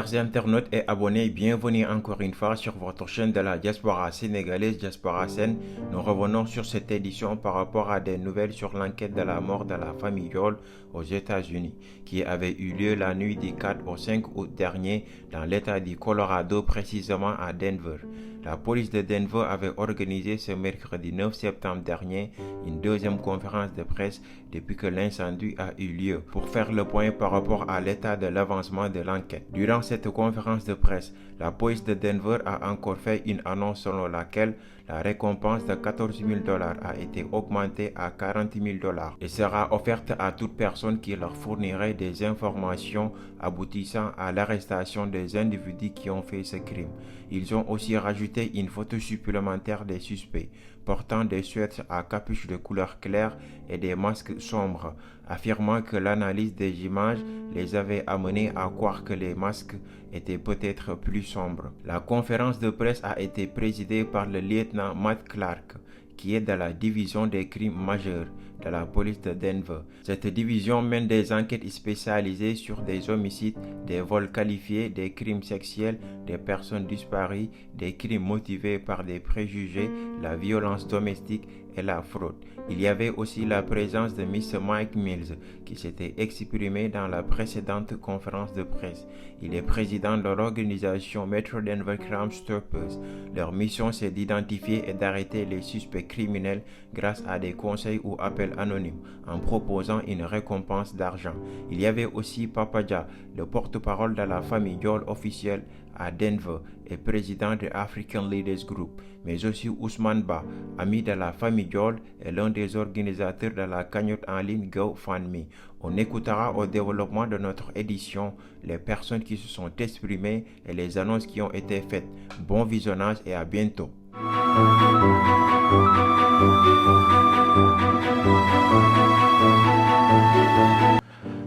Chers internautes et abonnés, bienvenue encore une fois sur votre chaîne de la diaspora sénégalaise, Diaspora Sen. Nous revenons sur cette édition par rapport à des nouvelles sur l'enquête de la mort de la famille Yole aux États-Unis, qui avait eu lieu la nuit du 4 au 5 août dernier dans l'État du Colorado, précisément à Denver. La police de Denver avait organisé ce mercredi 9 septembre dernier une deuxième conférence de presse depuis que l'incendie a eu lieu pour faire le point par rapport à l'état de l'avancement de l'enquête. Durant cette conférence de presse, la police de Denver a encore fait une annonce selon laquelle la récompense de 14 000 $ a été augmentée à 40 000 $ et sera offerte à toute personne qui leur fournirait des informations aboutissant à l'arrestation des individus qui ont fait ce crime. Ils ont aussi rajouté une photo supplémentaire des suspects, portant des sweats à capuche de couleur claire et des masques sombres, affirmant que l'analyse des images les avait amenés à croire que les masques étaient peut-être plus sombres. La conférence de presse a été présidée par le lieutenant Matt Clark, qui est de la division des crimes majeurs de la police de Denver. Cette division mène des enquêtes spécialisées sur des homicides, des vols qualifiés, des crimes sexuels, des personnes disparues, des crimes motivés par des préjugés, la violence domestique et la fraude. Il y avait aussi la présence de Mr. Mike Mills, qui s'était exprimé dans la précédente conférence de presse. Il est président de l'organisation Metro Denver Crime Stoppers. Leur mission, c'est d'identifier et d'arrêter les suspects criminels grâce à des conseils ou appels anonymes, en proposant une récompense d'argent. Il y avait aussi Papaja, le porte-parole de la famille Yole officielle à Denver et président de African Leaders Group, mais aussi Ousmane Ba, ami de la famille Yole et l'un des organisateurs de la cagnotte en ligne GoFundMe. On écoutera au développement de notre édition les personnes qui se sont exprimées et les annonces qui ont été faites. Bon visionnage et à bientôt.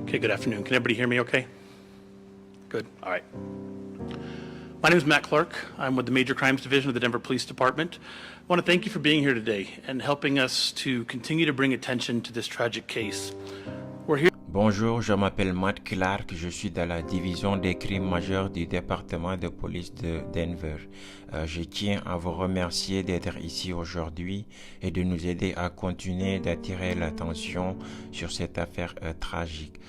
Okay, good afternoon. Can everybody hear me okay? Good, all right. My name is Matt Clark. I'm with the Major Crimes Division of the Denver Police Department. I want to thank you for being here today and helping us to continue to bring attention to this tragic case. We're here. Bonjour, je m'appelle Matt Clark, je suis dans la division des crimes majeurs du département de police de Denver. Je tiens à vous remercier d'être ici aujourd'hui et de nous aider à continuer d'attirer l'attention sur cette affaire tragique.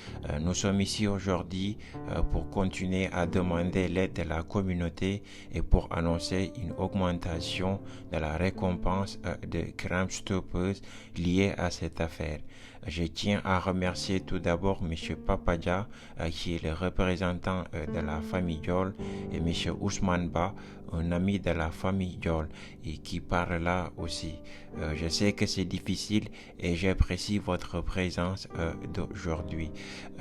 Nous sommes ici aujourd'hui pour continuer à demander l'aide de la communauté et pour annoncer une augmentation de la récompense de Crime Stoppers liée à cette affaire. Je tiens à remercier tout d'abord M. Papaja, qui est le représentant de la famille Yole, et M. Ousmane Ba, un ami de la famille Yole, et qui parle là aussi. Je sais que c'est difficile et j'apprécie votre présence d'aujourd'hui.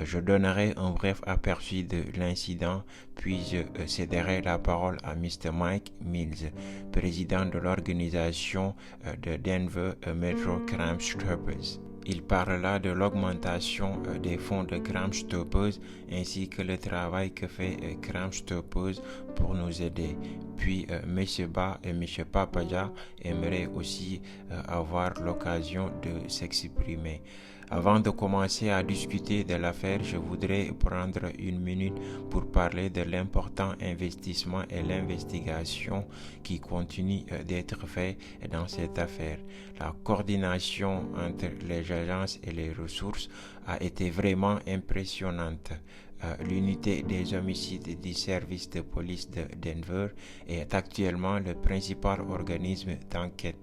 Je donnerai un bref aperçu de l'incident, puis je céderai la parole à Mr. Mike Mills, président de l'organisation de Denver Metro Crime Stoppers. Il parlera de l'augmentation des fonds de Crime Stoppers ainsi que le travail que fait Crime Stoppers pour nous aider. Puis M. Ba et M. Papaja aimeraient aussi avoir l'occasion de s'exprimer. Avant de commencer à discuter de l'affaire, je voudrais prendre une minute pour parler de l'important investissement et l'investigation qui continue d'être fait dans cette affaire. La coordination entre les agences et les ressources a été vraiment impressionnante. L'unité des homicides du service de police de Denver est actuellement le principal organisme d'enquête.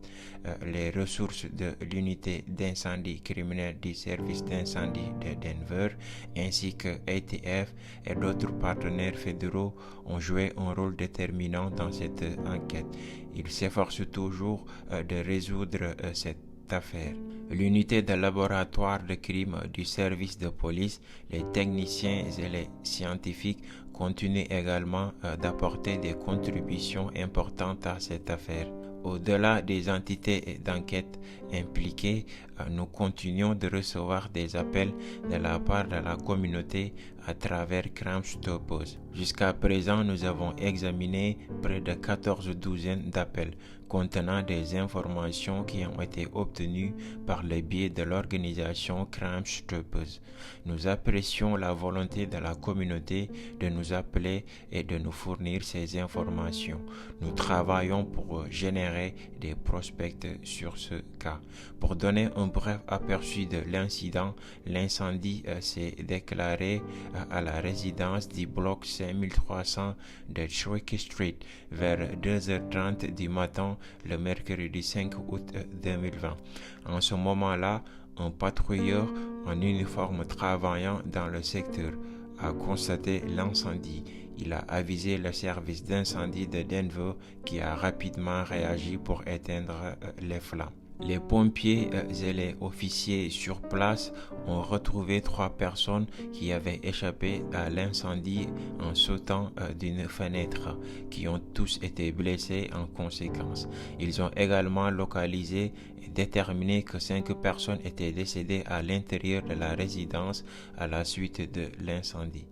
Les ressources de l'unité d'incendie criminel du service d'incendie de Denver ainsi que ATF et d'autres partenaires fédéraux ont joué un rôle déterminant dans cette enquête. Ils s'efforcent toujours de résoudre cette affaire. L'unité de laboratoire de crime du service de police, les techniciens et les scientifiques continuent également d'apporter des contributions importantes à cette affaire. Au-delà des entités d'enquête impliquées, nous continuons de recevoir des appels de la part de la communauté à travers Crime Stoppers. Jusqu'à présent, nous avons examiné près de 14 douzaines d'appels contenant des informations qui ont été obtenues par le biais de l'organisation Crime Stoppers. Nous apprécions la volonté de la communauté de nous appeler et de nous fournir ces informations. Nous travaillons pour générer des prospects sur ce cas. Pour donner un bref aperçu de l'incident, l'incendie s'est déclaré à la résidence du bloc 5300 de Cherokee Street vers 2h30 du matin le mercredi 5 août 2020. En ce moment-là, un patrouilleur en uniforme travaillant dans le secteur a constaté l'incendie. Il a avisé le service d'incendie de Denver qui a rapidement réagi pour éteindre les flammes. Les pompiers et les officiers sur place ont retrouvé 3 personnes qui avaient échappé à l'incendie en sautant d'une fenêtre, qui ont tous été blessés en conséquence. Ils ont également localisé et déterminé que 5 personnes étaient décédées à l'intérieur de la résidence à la suite de l'incendie.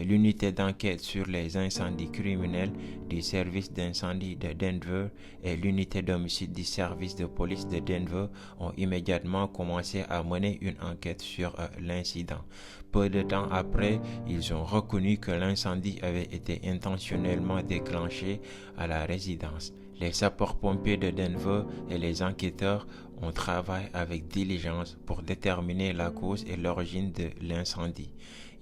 L'unité d'enquête sur les incendies criminels du service d'incendie de Denver et l'unité d'homicide du service de police de Denver ont immédiatement commencé à mener une enquête sur l'incident. Peu de temps après, ils ont reconnu que l'incendie avait été intentionnellement déclenché à la résidence. Les sapeurs-pompiers de Denver et les enquêteurs ont travaillé avec diligence pour déterminer la cause et l'origine de l'incendie.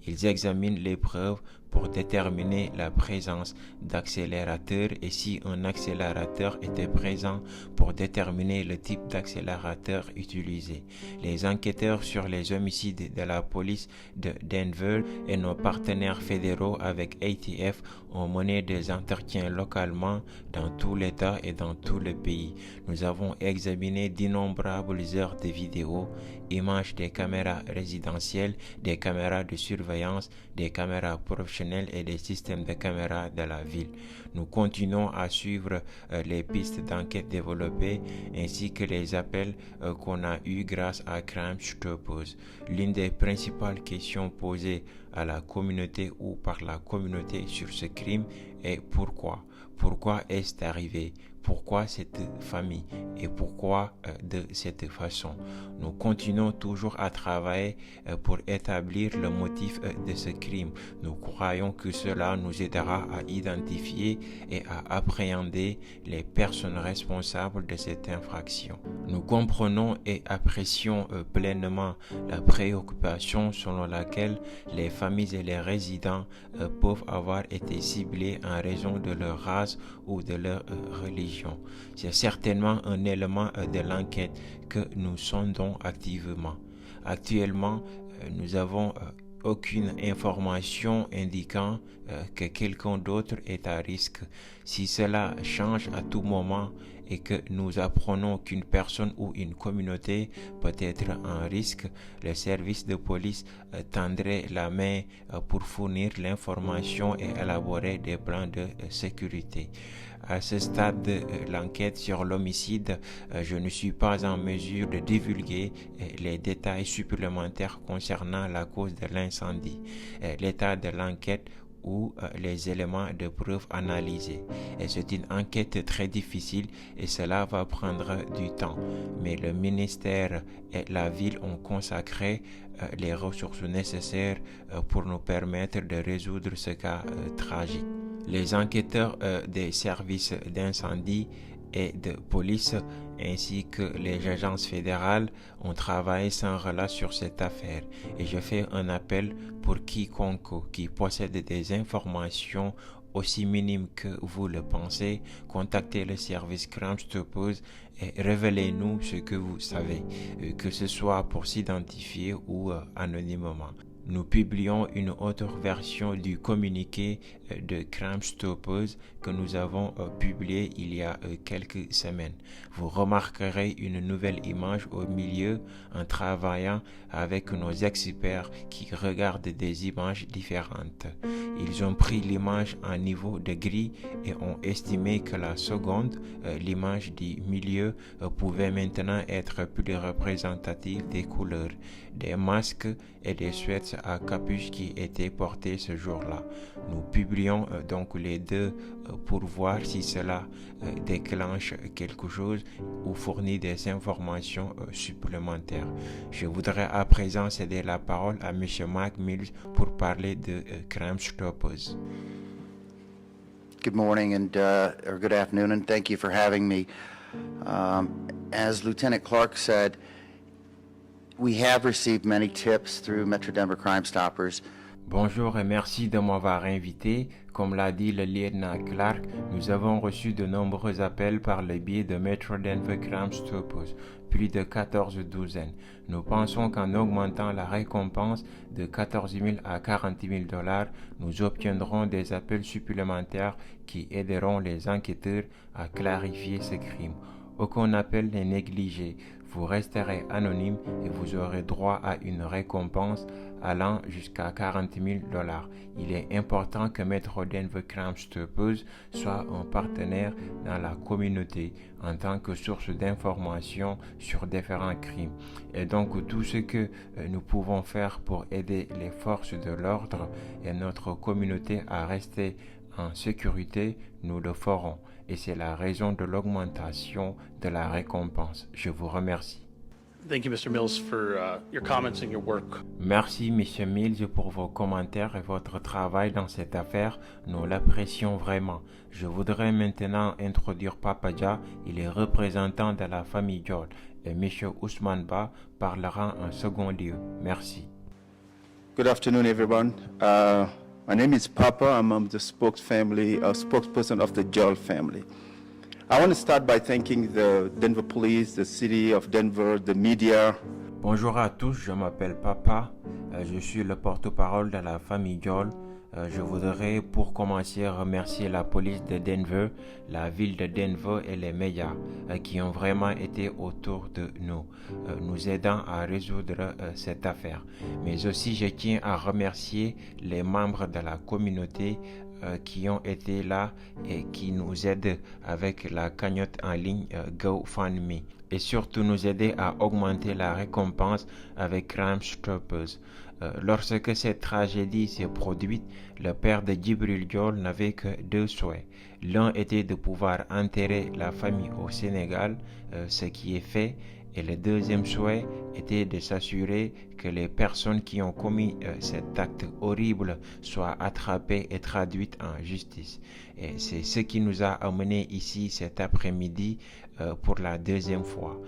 Ils examinent les preuves pour déterminer la présence d'accélérateurs et si un accélérateur était présent pour déterminer le type d'accélérateur utilisé. Les enquêteurs sur les homicides de la police de Denver et nos partenaires fédéraux avec ATF ont mené des entretiens localement dans tout l'État et dans tout le pays. Nous avons examiné d'innombrables heures de vidéos, images des caméras résidentielles, des caméras de surveillance, des caméras professionnelles et des systèmes de caméras de la ville. Nous continuons à suivre les pistes d'enquête développées ainsi que les appels qu'on a eus grâce à Crime Stoppers. L'une des principales questions posées à la communauté ou par la communauté sur ce crime est pourquoi? Pourquoi est-ce arrivé? Pourquoi cette famille et pourquoi de cette façon? Nous continuons toujours à travailler pour établir le motif de ce crime. Nous croyons que cela nous aidera à identifier et à appréhender les personnes responsables de cette infraction. Nous comprenons et apprécions pleinement la préoccupation selon laquelle les familles et les résidents peuvent avoir été ciblés en raison de leur race ou de leur religion. C'est certainement un élément de l'enquête que nous sondons activement. Actuellement, nous avons aucune information indiquant que quelqu'un d'autre est à risque. Si cela change à tout moment et que nous apprenons qu'une personne ou une communauté peut être en risque, le service de police tendrait la main pour fournir l'information et élaborer des plans de sécurité. À ce stade de l'enquête sur l'homicide, je ne suis pas en mesure de divulguer les détails supplémentaires concernant la cause de l'incendie, l'état de l'enquête ou les éléments de preuve analysés. Et c'est une enquête très difficile et cela va prendre du temps. Mais le ministère et la ville ont consacré les ressources nécessaires pour nous permettre de résoudre ce cas tragique. Les enquêteurs des services d'incendie et de police ainsi que les agences fédérales ont travaillé sans relâche sur cette affaire et je fais un appel pour quiconque qui possède des informations aussi minimes que vous le pensez, contactez le service Crime Stoppers et révélez-nous ce que vous savez, que ce soit pour s'identifier ou anonymement. Nous publions une autre version du communiqué de Crime Stoppers que nous avons publié il y a quelques semaines. Vous remarquerez une nouvelle image au milieu en travaillant avec nos experts qui regardent des images différentes. Ils ont pris l'image en niveau de gris et ont estimé que la seconde, l'image du milieu, pouvait maintenant être plus représentative des couleurs, des masques et des sweats à capuche qui étaient portés ce jour-là. Nous publions donc les deux pour voir si cela déclenche quelque chose ou fournit des informations supplémentaires. Je voudrais à présent céder la parole à M. Mac Mills pour parler de Crime Stoppers. Good morning or good afternoon, and thank you for having me. As Lieutenant Clark said, we have received many tips through Metro Denver Crime Stoppers. Bonjour et merci de m'avoir invité. Comme l'a dit le lieutenant Clark, nous avons reçu de nombreux appels par le biais de Metro Denver Crime Stoppers, plus de 14 douzaines. Nous pensons qu'en augmentant la récompense de 14 000 à 40 000 $, nous obtiendrons des appels supplémentaires qui aideront les enquêteurs à clarifier ce crime. Aucun appel n'est négligé. Vous resterez anonyme et vous aurez droit à une récompense allant jusqu'à 40 000 $. Il est important que Metro Denver Crime Stoppers soit un partenaire dans la communauté en tant que source d'information sur différents crimes. Et donc tout ce que nous pouvons faire pour aider les forces de l'ordre et notre communauté à rester en sécurité, nous le ferons. Et c'est la raison de l'augmentation de la récompense. Je vous remercie. Thank you, Mr. Mills, for your comments and your work. Merci, M. Mills, pour vos commentaires et votre travail dans cette affaire. Nous l'apprécions vraiment. Je voudrais maintenant introduire Papaja. Il est représentant de la famille Jol. Et M. Ousmane Ba parlera en second lieu. Merci. Good afternoon, everyone. My name is Papa. I'm the spokesperson of the Joel family. I want to start by thanking the Denver Police, the City of Denver, the media. Bonjour à tous, je m'appelle Papa. Je suis le porte-parole de la famille Joel. Je voudrais pour commencer remercier la police de Denver, la ville de Denver et les médias qui ont vraiment été autour de nous, nous aidant à résoudre cette affaire. Mais aussi je tiens à remercier les membres de la communauté qui ont été là et qui nous aident avec la cagnotte en ligne GoFundMe et surtout nous aider à augmenter la récompense avec Crime Stoppers. Lorsque cette tragédie s'est produite, le père de Djibril Diol n'avait que deux souhaits. L'un était de pouvoir enterrer la famille au Sénégal, ce qui est fait, et le deuxième souhait était de s'assurer que les personnes qui ont commis cet acte horrible soient attrapées et traduites en justice. Et c'est ce qui nous a amenés ici cet après-midi pour la deuxième fois,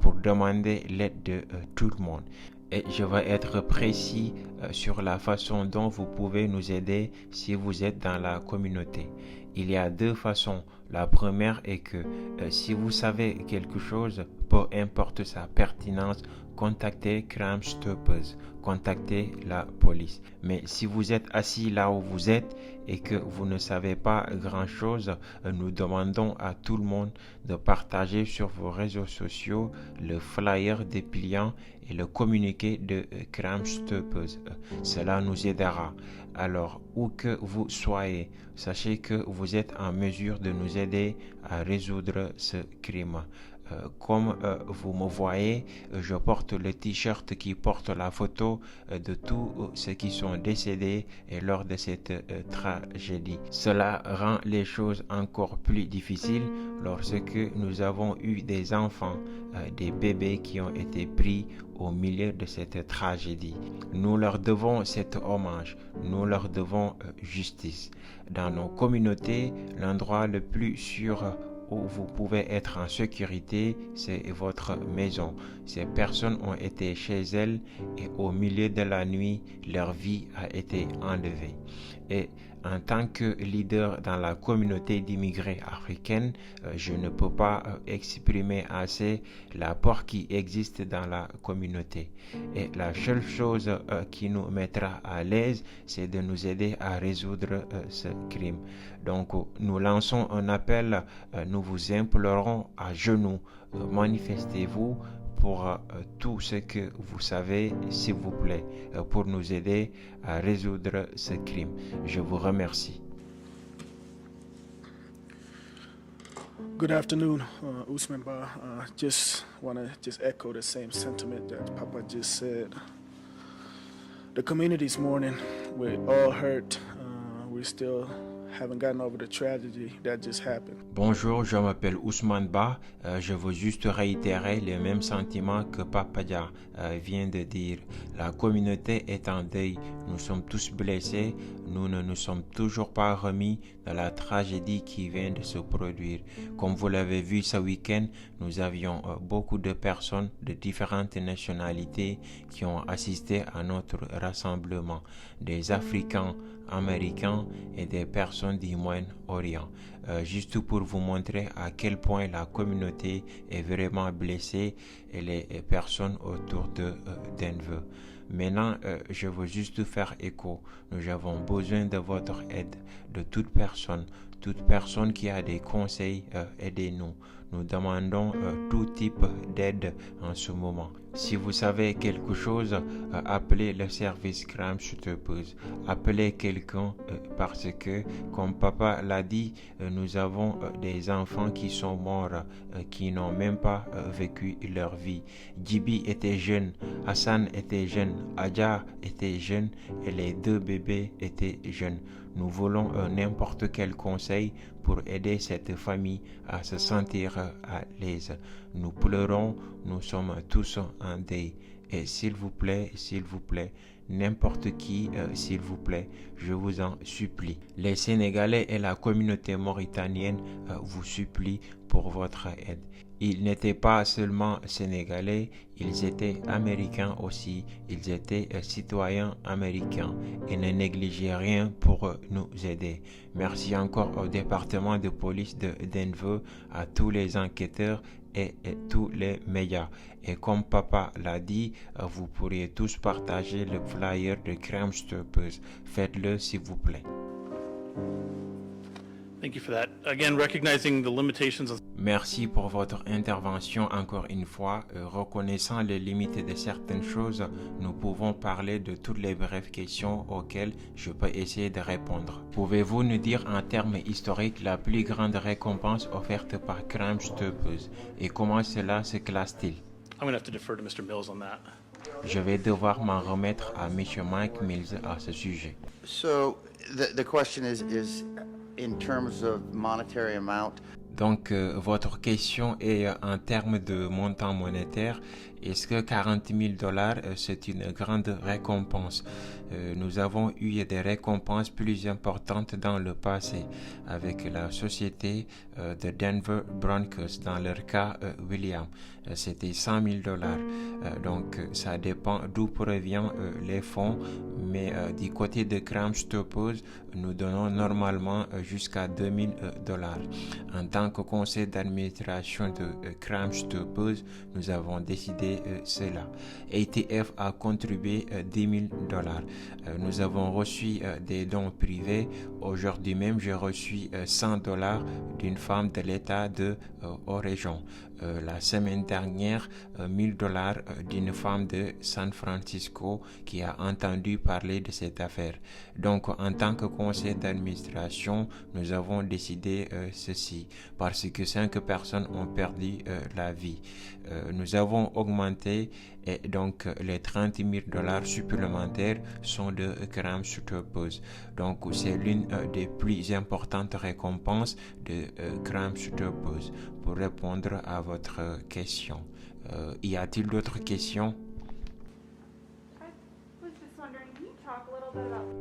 pour demander l'aide de tout le monde. Et je vais être précis sur la façon dont vous pouvez nous aider si vous êtes dans la communauté. Il y a deux façons. La première est que si vous savez quelque chose, peu importe sa pertinence, contactez Crime Stoppers, contactez la police. Mais si vous êtes assis là où vous êtes et que vous ne savez pas grand-chose, nous demandons à tout le monde de partager sur vos réseaux sociaux le flyer dépliant et le communiqué de Crime Stoppers. Cela nous aidera. Alors, où que vous soyez, sachez que vous êtes en mesure de nous aider à résoudre ce crime. Comme vous me voyez, je porte le t-shirt qui porte la photo de tous ceux qui sont décédés lors de cette tragédie. Cela rend les choses encore plus difficiles lorsque nous avons eu des enfants, des bébés qui ont été pris au milieu de cette tragédie. Nous leur devons cet hommage, nous leur devons justice. Dans nos communautés, l'endroit le plus sûr où vous pouvez être en sécurité, c'est votre maison. Ces personnes ont été chez elles et au milieu de la nuit, leur vie a été enlevée. Et en tant que leader dans la communauté d'immigrés africaines, je ne peux pas exprimer assez l'apport qui existe dans la communauté. Et la seule chose qui nous mettra à l'aise, c'est de nous aider à résoudre ce crime. Donc, nous lançons un appel, nous vous implorons à genoux, manifestez-vous pour tout ce que vous savez, s'il vous plaît, pour nous aider à résoudre ce crime. Je vous remercie. Good afternoon, Usman Ba. Just want to echo the same sentiment that Papa just said. The community's mourning. We're all hurt. We still haven't gotten over the tragedy that just happened. Bonjour, je m'appelle Ousmane Ba. Je veux juste réitérer les mêmes sentiments que Papa Dia vient de dire. La communauté est en deuil. Nous sommes tous blessés. Nous ne nous sommes toujours pas remis de la tragédie qui vient de se produire. Comme vous l'avez vu ce week-end, nous avions beaucoup de personnes de différentes nationalités qui ont assisté à notre rassemblement. Des Africains, Américains et des personnes du Moyen-Orient. Juste pour vous montrer à quel point la communauté est vraiment blessée et les personnes autour de Denver. Maintenant, je veux juste faire écho. Nous avons besoin de votre aide, de toute personne qui a des conseils, aidez-nous. Nous demandons tout type d'aide en ce moment. Si vous savez quelque chose, appelez le service Crime Stoppers. Appelez quelqu'un parce que, comme papa l'a dit, nous avons des enfants qui sont morts, qui n'ont même pas vécu leur vie. Djibi était jeune, Hassan était jeune, Adja était jeune et les deux bébés étaient jeunes. Nous voulons n'importe quel conseil pour aider cette famille à se sentir à l'aise. Nous pleurons, nous sommes tous en deuil. Et s'il vous plaît, n'importe qui, s'il vous plaît, je vous en supplie. Les Sénégalais et la communauté mauritanienne vous supplient pour votre aide. Ils n'étaient pas seulement sénégalais, ils étaient américains aussi, ils étaient citoyens américains et ne négligez rien pour nous aider. Merci encore au département de police de Denver, à tous les enquêteurs et tous les médias. Et comme papa l'a dit, vous pourriez tous partager le flyer de Crime Stoppers. Faites-le s'il vous plaît. Thank you for that. Again, recognizing the limitations of Merci pour votre intervention encore une fois. Reconnaissant les limites de certaines choses, nous pouvons parler de toutes les brèves questions auxquelles je peux essayer de répondre. Pouvez-vous nous dire en termes historiques la plus grande récompense offerte par Crime Stoppers et comment cela se classe-t-il? I'm going to have to defer to Mr. Mills on that. Je vais devoir m'en remettre à M. Mike Mills à ce sujet. So the question is in terms of monetary amount. Donc, votre question est en termes de montant monétaire. Est-ce que 40 000 $, c'est une grande récompense? Nous avons eu des récompenses plus importantes dans le passé avec la société de Denver Broncos, dans leur cas William. C'était 100 000 $. Donc, ça dépend d'où proviennent les fonds, mais du côté de Crime Stoppers, nous donnons normalement jusqu'à 2 000 $. En tant que conseil d'administration de Crime Stoppers, nous avons décidé cela. ATF a contribué 10 000 $. Nous avons reçu des dons privés. Aujourd'hui même, j'ai reçu 100 $ d'une femme de l'État de Oregon. La semaine dernière, 1 000 $ d'une femme de San Francisco qui a entendu parler de cette affaire. Donc, en tant que conseil d'administration, nous avons décidé ceci parce que 5 personnes ont perdu la vie. Nous avons augmenté et donc les 30 000 $ supplémentaires sont de Crime Stoppers. Donc, c'est l'une des plus importantes récompenses de Crime Stoppers. Pour répondre à votre question, y a-t-il d'autres questions?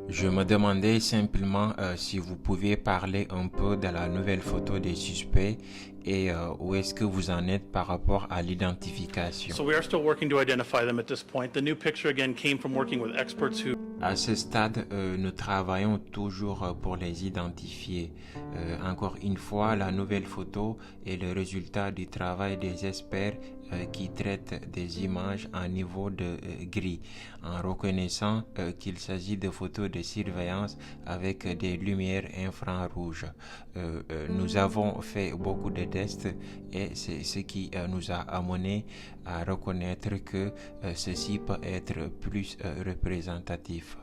Je me demandais simplement si vous pouviez parler un peu de la nouvelle photo des suspects et où est-ce que vous en êtes par rapport à l'identification. So we are still working to identify them at this point. The new picture again came from working with experts who À ce stade, nous travaillons toujours pour les identifier. Encore une fois, la nouvelle photo est le résultat du travail des experts qui traite des images en niveau de gris, en reconnaissant qu'il s'agit de photos de surveillance avec des lumières infrarouges. Nous avons fait beaucoup de tests et c'est ce qui nous a amené à reconnaître que ceci peut être plus représentatif.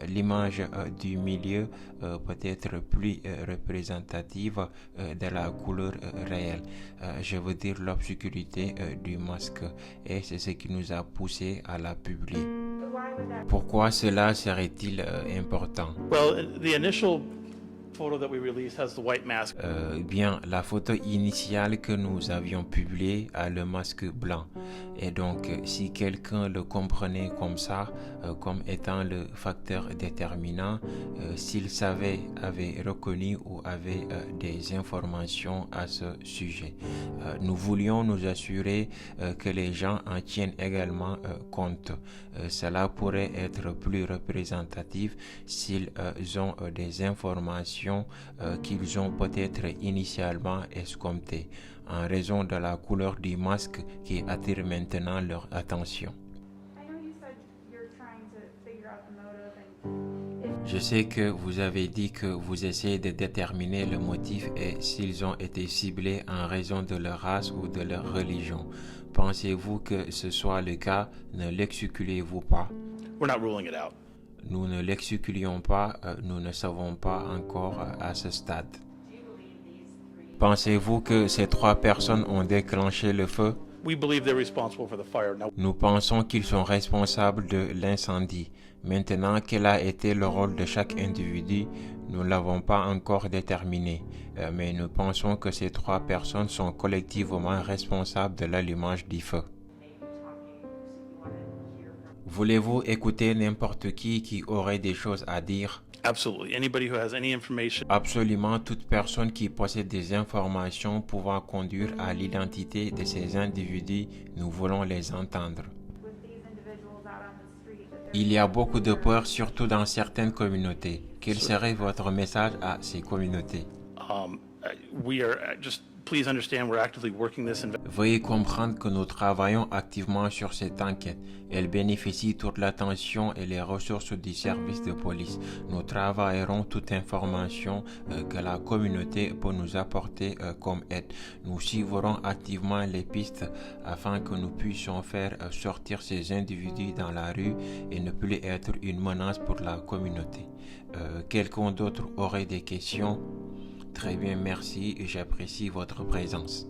L'image du milieu peut être plus représentative de la couleur réelle. Je veux dire l'obscurité du masque, et c'est ce qui nous a poussé à la publier. Pourquoi cela serait-il important? Well, the initial photo that we released has the white mask. Bien, la photo initiale que nous avions publiée a le masque blanc. Et donc, si quelqu'un le comprenait comme ça, comme étant le facteur déterminant, s'il avait reconnu ou avait des informations à ce sujet. Nous voulions nous assurer que les gens en tiennent également compte. Cela pourrait être plus représentatif s'ils ont des informations qu'ils ont peut-être initialement escomptées, en raison de la couleur du masque qui attire maintenant leur attention. Je sais que vous avez dit que vous essayez de déterminer le motif et s'ils ont été ciblés en raison de leur race ou de leur religion. Pensez-vous que ce soit le cas? Ne l'excluez-vous pas? We're not ruling it out. Nous ne l'excluons pas, nous ne savons pas encore à ce stade. Pensez-vous que ces 3 personnes ont déclenché le feu? We believe they're responsible for the fire. Now, Nous pensons qu'ils sont responsables de l'incendie. Maintenant, quel a été le rôle de chaque individu? Nous ne l'avons pas encore déterminé, mais nous pensons que ces 3 personnes sont collectivement responsables de l'allumage du feu. Voulez-vous écouter n'importe qui aurait des choses à dire? absolutely. Anybody who has any information. Absolument toute personne qui possède des informations pouvant conduire à l'identité de ces individus, nous voulons les entendre. Il y a beaucoup de peur, surtout dans certaines communautés. Quel serait votre message à ces communautés? We are just please understand we're actively working this. Veuillez comprendre que nous travaillons activement sur cette enquête. Elle bénéficie toute l'attention et les ressources du service de police. Nous travaillerons toute information que la communauté peut nous apporter comme aide. Nous suivrons activement les pistes afin que nous puissions faire sortir ces individus dans la rue et ne plus être une menace pour la communauté. Quelqu'un d'autre aurait des questions? Très bien, merci et j'apprécie votre présence.